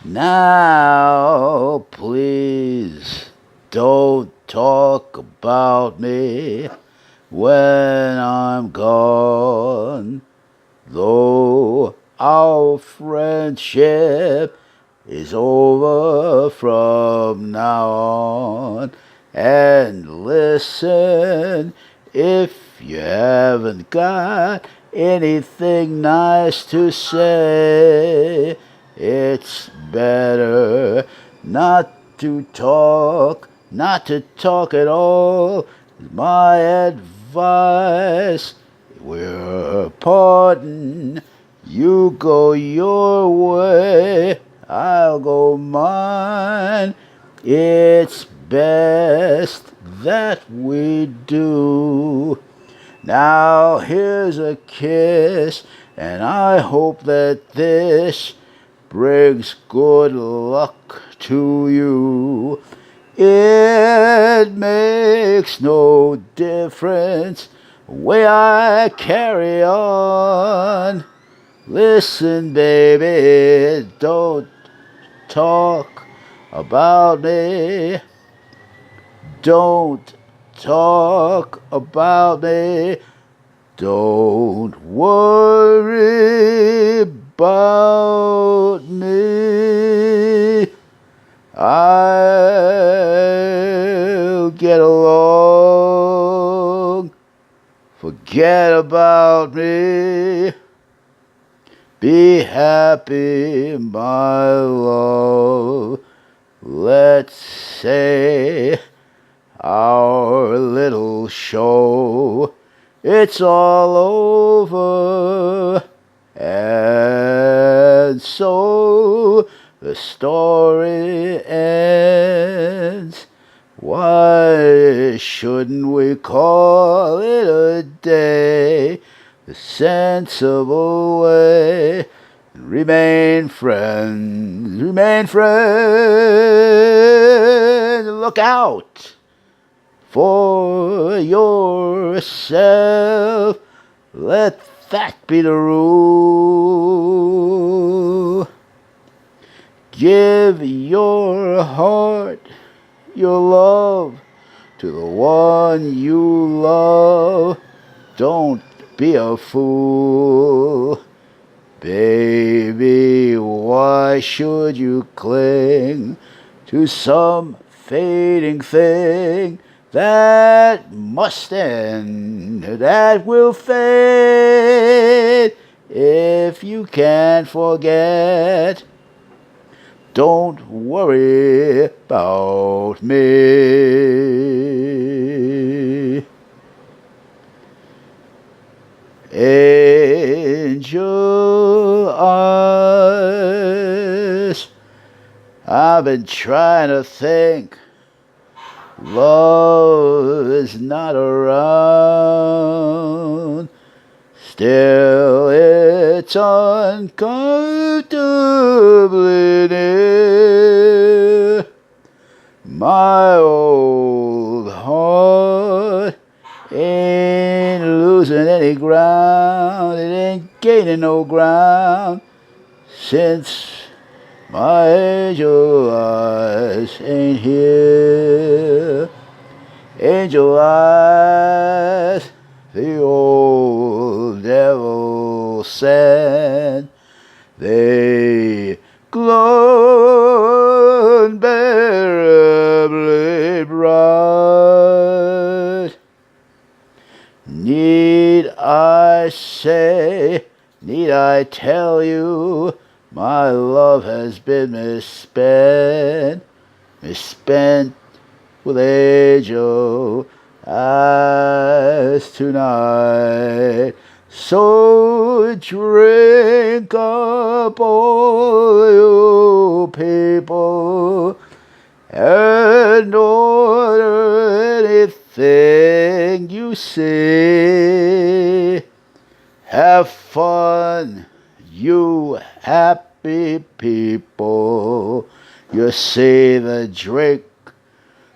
Now, please don't talk about me when I'm gone. Though our friendship is over from now on. And listen, if you haven't got anything nice to say, it's better not to talk at all. My advice, we're parting. You go your way, I'll go mine. It's best that we do. Now here's a kiss, and I hope that this brings good luck to you. It makes no difference the way I carry on. Listen, baby, don't talk about me. Don't talk about me. Don't worry about me. I'll get along. Forget about me. Be happy, my love. Let's say our little show, it's all over. And so the story ends. Why shouldn't we call it a day? The sensible way. Remain friends, remain friends. Look out for yourself. Let that be the rule. Give your heart, your love to the one you love. Don't be a fool. Baby, why should you cling to some fading thing that must end, that will fade? If you can't forget, don't worry about me. Angel eyes, I've been trying to think. Love is not around. Still, it's uncomfortably near. My old heart ain't losing any ground. It ain't gaining no ground since my angel eyes ain't here. Angel eyes, the old devil said, they glow unbearably bright. Need I say, need I tell you, my love has been misspent with angel eyes tonight. So drink up all you people and order anything you see. Have fun, you happy people. You see the drink,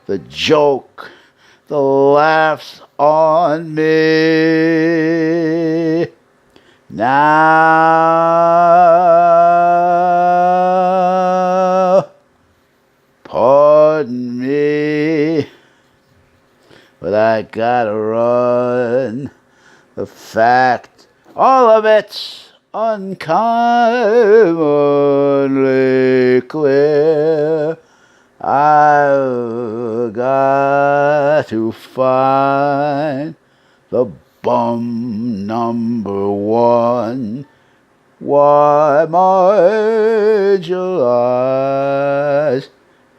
the joke, the laughs on me. Now I gotta run. The fact, all of it's uncommonly clear. I've got to find the bum number one. Why, my angel eyes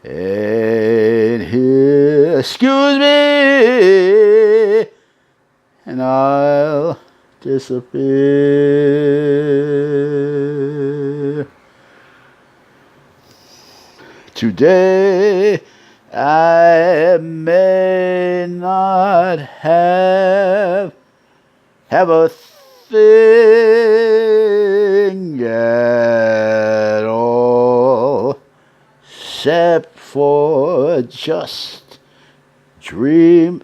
ain't here. Excuse me, and I'll disappear. Today I may not have a thing at all, except for just dream,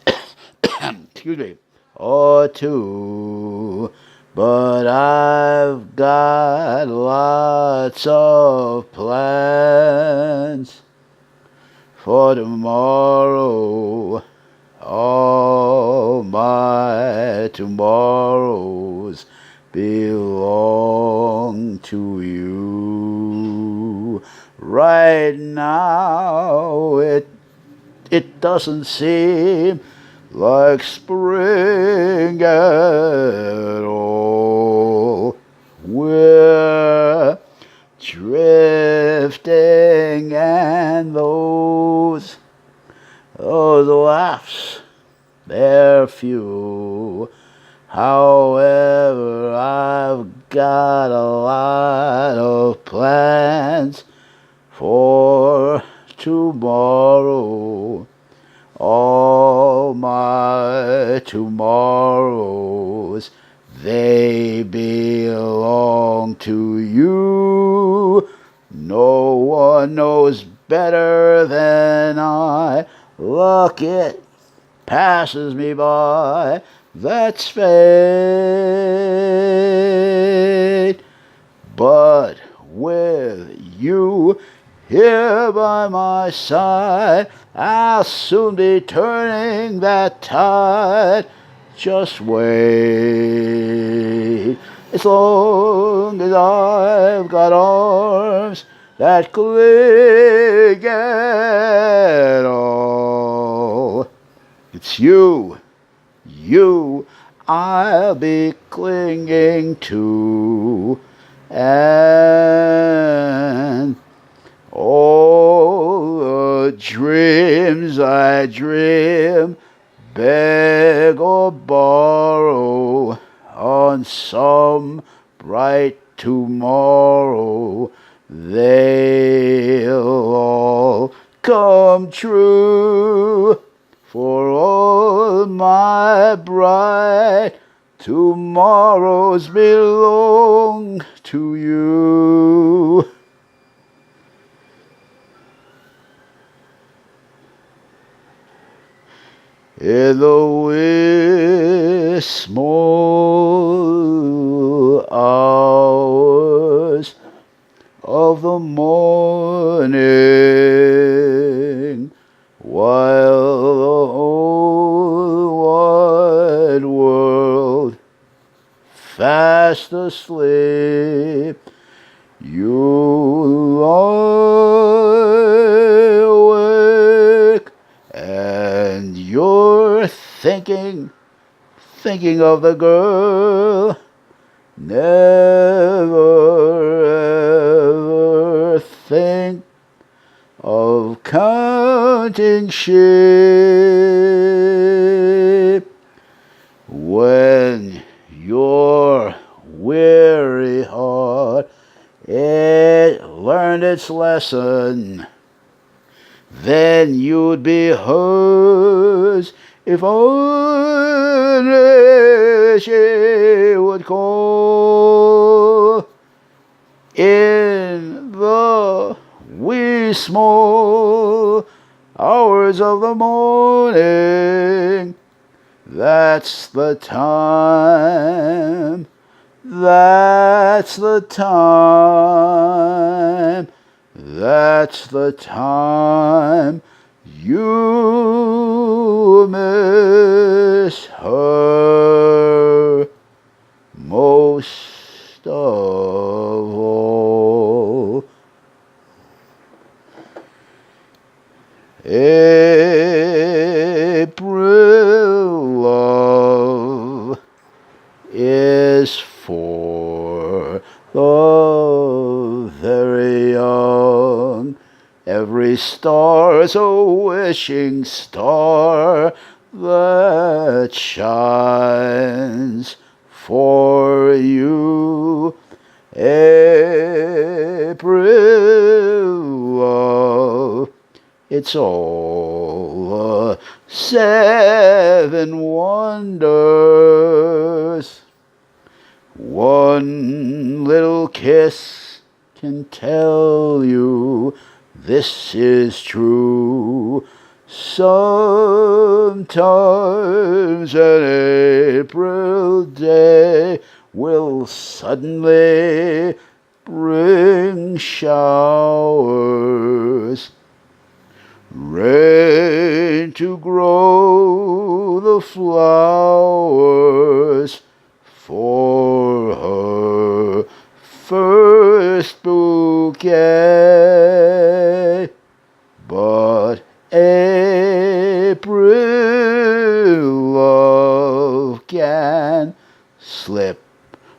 excuse me, or two. But I've got lots of plans for tomorrow. All my tomorrows belong to you. Right now it doesn't seem like spring at all. We're drifting, and those laughs, they're few. However, I've got a lot of plans for tomorrow. All my tomorrows, they belong to you. No one knows better than I. Luck, it passes me by. That's fate. But with you here by my side, I'll soon be turning that tide. Just wait. As long as I've got arms that cling at all, it's you I'll be clinging to. And all the dreams I dream, beg or borrow, on some bright tomorrow, they'll all come true. For all my bright tomorrows belong to you. In the wee small hours of the morning, while the whole wide world fast asleep, you lie awake, and you're thinking of the girl. Never ever think of counting sheep when your weary heart it learned its lesson. Then you'd be hers if only she would call. In the wee small hours of the morning, that's the time, that's the time, that's the time you do miss her most of all. April love is for the very young. Every star's a wishing star that shines for you. April love, it's all 7 wonders. One little kiss can tell you this is true. Sometimes an April day will suddenly bring showers, rain to grow the flowers for her first bouquet. But April love can slip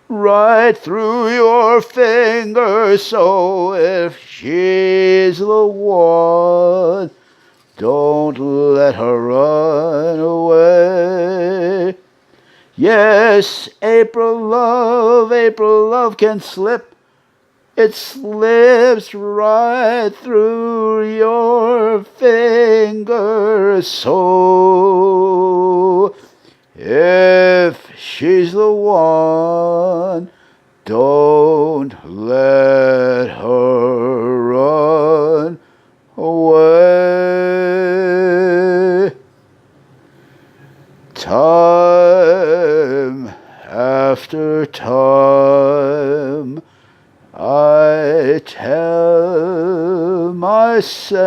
right through your fingers, so if she's the one, don't let her run away. Yes, April love can slip. It slips right through your fingers, so if she's the one, don't let her run away. Time after time, I tell myself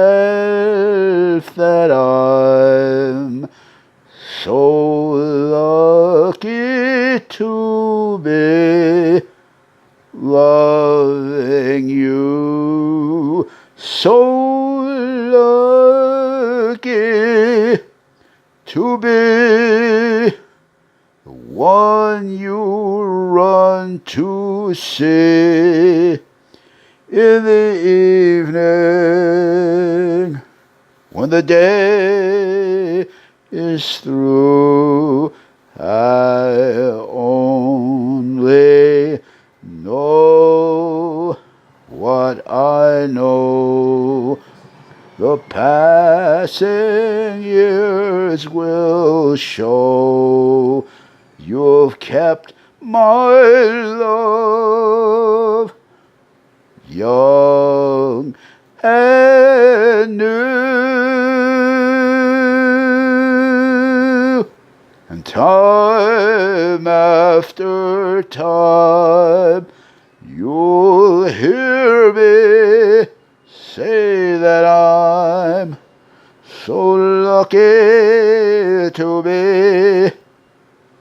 that I'm so lucky to be loving you, so lucky to be the one you run to see in the evening when the day is through. I only know what I know. The passing years will show you've kept my love young and new. And time after time, you'll hear me say that I'm so lucky to be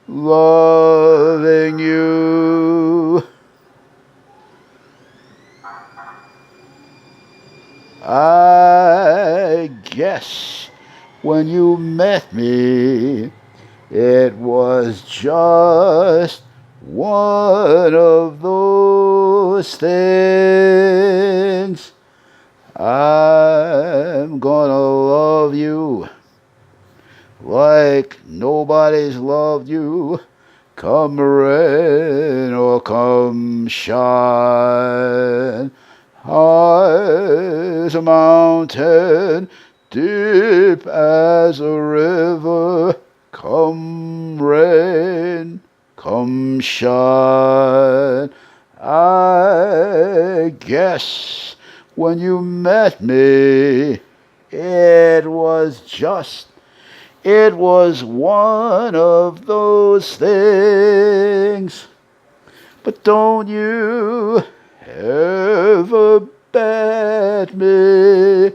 loving you. I guess when you met me, it was just one of those things. I'm gonna love you like nobody's loved you, come rain or come shine. High as a mountain, deep as a river, come rain, come shine. I guess when you met me, it was one of those things. But don't you ever bet me,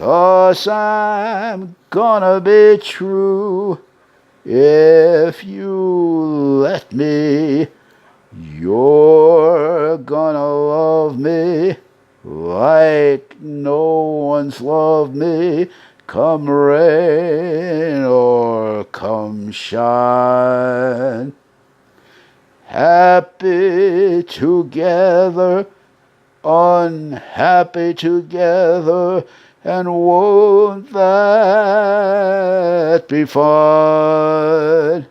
'cause I'm gonna be true. If you let me, you're gonna love me like no one's loved me, come rain or come shine. Happy together, unhappy together, and won't that be fun?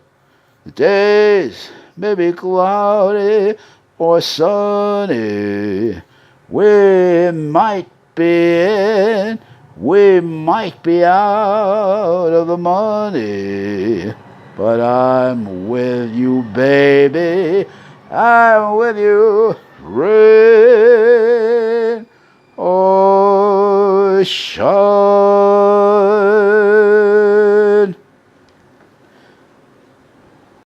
The days may be cloudy or sunny. We might be in, we might be out of the money. But I'm with you, baby. I'm with you, rain or shine.